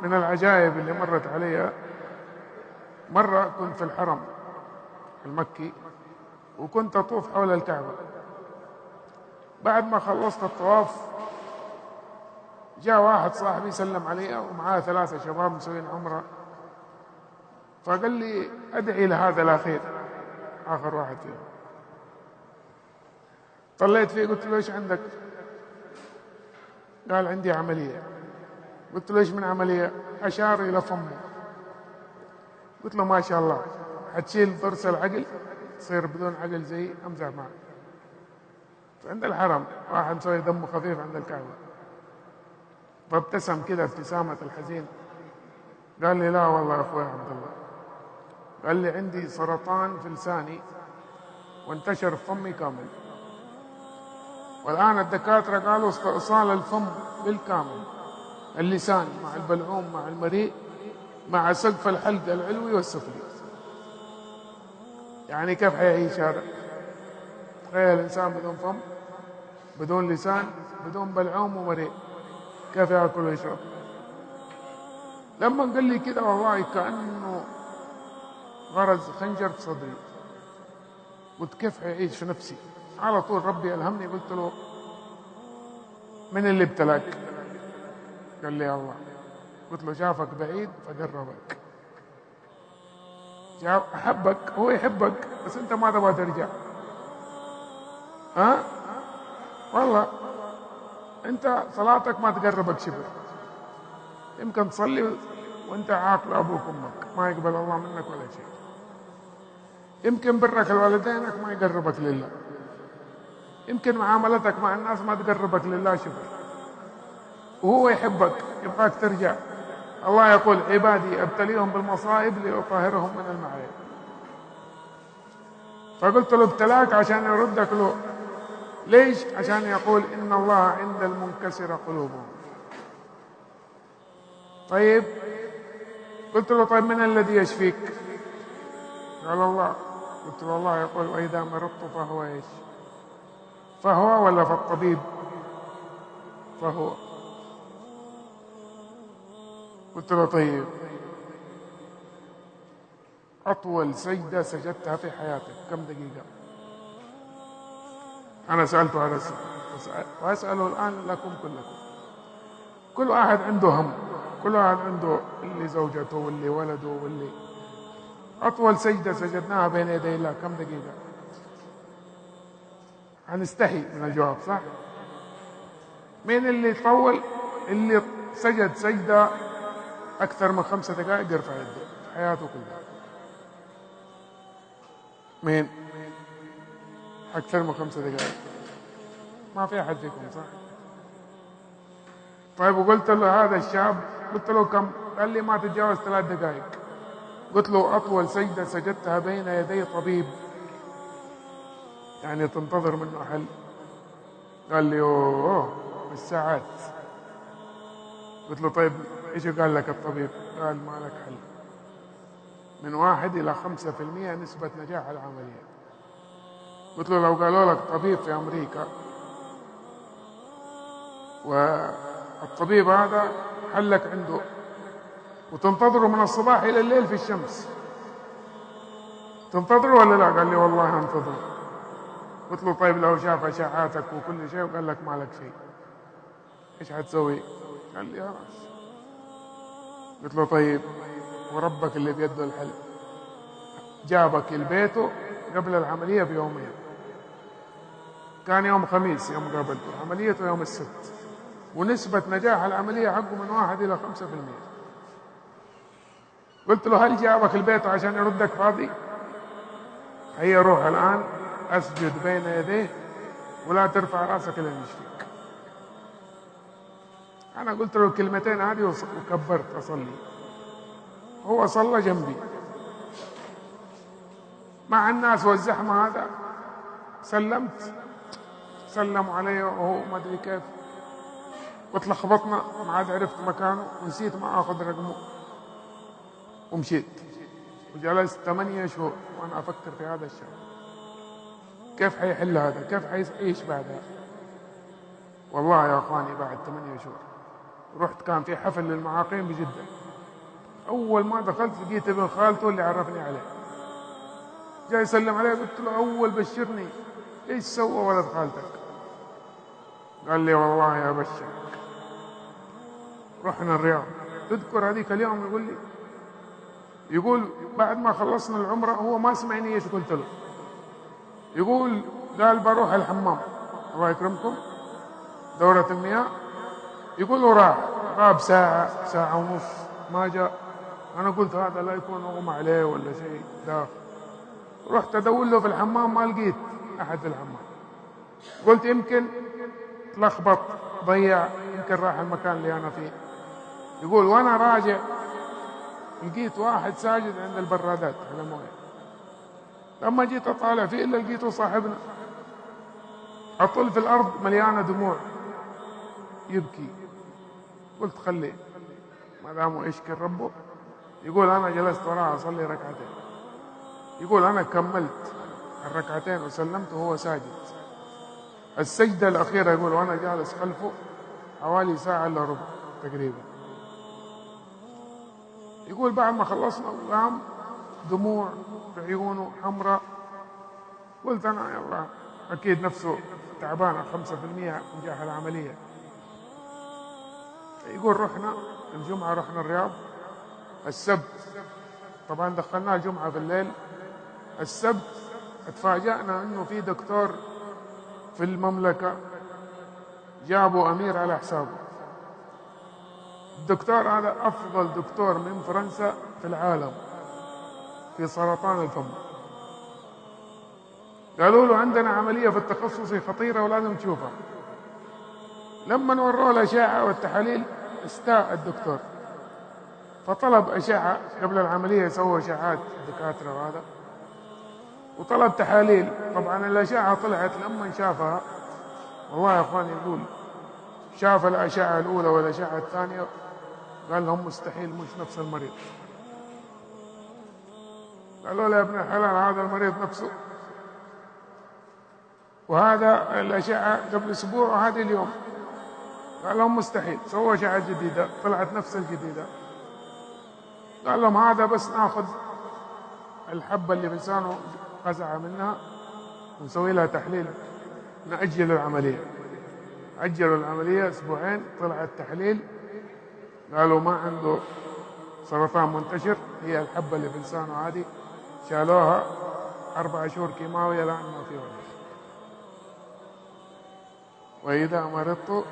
من العجائب اللي مرت علي، مرة كنت في الحرم المكي وكنت أطوف حول الكعبة. بعد ما خلصت الطواف جاء واحد صاحبي سلم علي ومعاه 3 شباب مسوين عمرة، فقال لي أدعي لهذا الأخير، آخر واحد فيهم. طلعت فيه قلت له إيش عندك؟ قال عندي عملية. قلت له إيش من عملية؟ أشار إلى فمه. قلت له ما شاء الله، حتشيل ضرس العقل تصير بدون عقل زي أمزح معه. عند الحرم واحد مسوي دمه خفيف عند الكعبة، فابتسم كده ابتسامة الحزين. قال لي لا والله يا أخوي عبد الله، قال لي عندي سرطان في لساني وانتشر في فمي كامل، والآن الدكاترة قالوا استئصال الفم بالكامل، اللسان مع البلعوم مع المريء مع سقف الحلق العلوي والسفلي. يعني كيف حيعيش هذا؟ تخيل الإنسان بدون فم، بدون لسان، بدون بلعوم ومريء، كيف يأكل ويشرب؟ لما قال لي كده والله كأنه غرز خنجر في صدري. قلت كيف حيعيش في نفسي؟ على طول ربي ألهمني، قلت له من اللي ابتلاك؟ قال لي الله. قلت له شافك بعيد فقربك، أحبك، هو يحبك بس أنت ما تبغى ترجع. ها؟ والله أنت صلاتك ما تقربك شبر، يمكن تصلي وأنت عاقل أبوك وأمك ما يقبل الله منك ولا شيء، يمكن برك الوالدينك ما يقربك لله، يمكن معاملتك مع الناس ما تقربك لله شبر، وهو يحبك يبغاك ترجع. الله يقول عبادي أبتليهم بالمصائب لأطهرهم من المعايب. فقلت له ابتلاك عشان يردك له. ليش؟ عشان يقول إن الله عند المنكسر قلوبهم. طيب قلت له طيب من الذي يشفيك؟ قال الله. قلت له الله يقول وإذا مرضت فهو إيش؟ فهو ولا فالطبيب؟ فهو. قلت له طيب أطول سجدة سجدتها في حياتك كم دقيقة؟ أنا سألته هذا السؤال وأسأله الآن لكم كلكم. كل واحد عنده هم، كل واحد عنده اللي زوجته واللي ولده واللي. أطول سجدة سجدناها بين يدي الله كم دقيقة؟ هنستحي من الجواب صح؟ مين اللي طول؟ اللي سجد سجدة أكثر من 5 دقائق يرفع يده في حياته كلها. مين؟ أكثر من 5 دقائق ما في أحد فيكم صح؟ طيب وقلت له هذا الشاب قلت له كم؟ قال لي ما تتجاوز 3 دقائق. قلت له أطول سجدة سجدتها بين يدي طبيب يعني تنتظر منه حل. قال لي أوه بالساعات. قلت له طيب إيش قال لك الطبيب؟ قال ما لك حل، من 1 إلى 5% نسبة نجاح العملية. قلت له لو قالوا لك طبيب في أمريكا والطبيب هذا حلك عنده وتنتظره من الصباح إلى الليل في الشمس، تنتظره ولا لا؟ قال لي والله انتظر. قلت له طيب لو شاف أشعاتك وكل شيء وقال لك ما لك شيء إيش حتسوي؟ قال لي خلاص. قلت له طيب وربك اللي بيده الحل جابك لبيته قبل العملية بيومين، كان يوم خميس يوم قابلته، عمليته يوم السبت، ونسبة نجاح العملية حقه من 1 إلى 5%. قلت له هل جابك البيت عشان يردك فاضي؟ هيا روح الآن أسجد بين يديه ولا ترفع راسك إلى يشفيك. أنا قلت له الكلمتين هذه وكبرت أصلي. هو صلى جنبي مع الناس والزحمة هذا، سلمت سلموا علي وهو ما أدري كيف، وتلخبطنا ما عاد عرفت مكانه ونسيت ما أخذ رقمه ومشيت، وجلست 8 شهور وأنا أفكر في هذا الشاب كيف حيحل هذا، كيف حيعيش بعدها. والله يا أخواني بعد 8 شهور رحت كان في حفل للمعاقين بجدة. أول ما دخلت لقيت ابن خالته اللي عرفني عليه جاي يسلم عليه. قلت له أول بشرني، إيش سوى ولد خالتك؟ قال لي والله يا بشر رحنا الرياض. تذكر هذيك اليوم يقول بعد ما خلصنا العمرة هو ما سمعني ايش قلت له. يقول قال بروح الحمام الله يكرمكم دورة المياه. يقول وراح غاب ساعة ونص ما جاء. أنا قلت هذا لا يكون أغمى عليه ولا شيء داخل. رحت أدور له في الحمام ما لقيت أحد في الحمام. قلت يمكن تلخبط ضيع، يمكن راح المكان اللي أنا فيه. يقول وأنا راجع لقيت واحد ساجد عند البرادات على مويه. لما جيت أطالع فيه إلا لقيته صاحبنا أطل في الأرض مليانة دموع يبكي. قلت خليه ما دامه يشكر ربه. يقول أنا جلست وراه أصلي ركعتين. يقول أنا كملت الركعتين وسلمت وهو ساجد. السجدة الأخيرة يقول وأنا جالس خلفه حوالي ساعة إلا ربع تقريبا. يقول بعد ما خلصنا قام دموع في عيونه حمراء. قلت أنا يلا أكيد نفسه تعبانة 5% نجاح العملية. يقول رحنا الجمعة رحنا الرياض. السبت طبعا دخلناه الجمعة في الليل. السبت اتفاجأنا انه في دكتور في المملكة جابوا امير على حسابه. الدكتور هذا افضل دكتور من فرنسا في العالم في سرطان الفم. قالوا له عندنا عملية في التخصصي خطيرة ولازم تشوفها. لما نوروه الأشعة والتحاليل استاء الدكتور فطلب أشعة قبل العملية. يسووا أشعات الدكاترة وهذا وطلب تحاليل. طبعا الأشعة طلعت لما شافها والله يا أخوان يقول شاف الأشعة الأولى والأشعة الثانية قال لهم مستحيل مش نفس المريض. قالوا له يا ابن الحلال هذا المريض نفسه وهذا الأشعة قبل أسبوع وهذه اليوم. قال لهم مستحيل. سووا أشعة جديدة طلعت نفس الجديدة. قال لهم هذا بس ناخذ الحبة اللي بلسانه قزعة منها ونسوي لها تحليل نأجل العملية. أجلوا العملية أسبوعين. طلع التحليل قالوا ما عنده سرطان منتشر. هي الحبة اللي بلسانه هذه شالوها 4 شهور كيماوية لأن ما في وجه. وإذا مرضت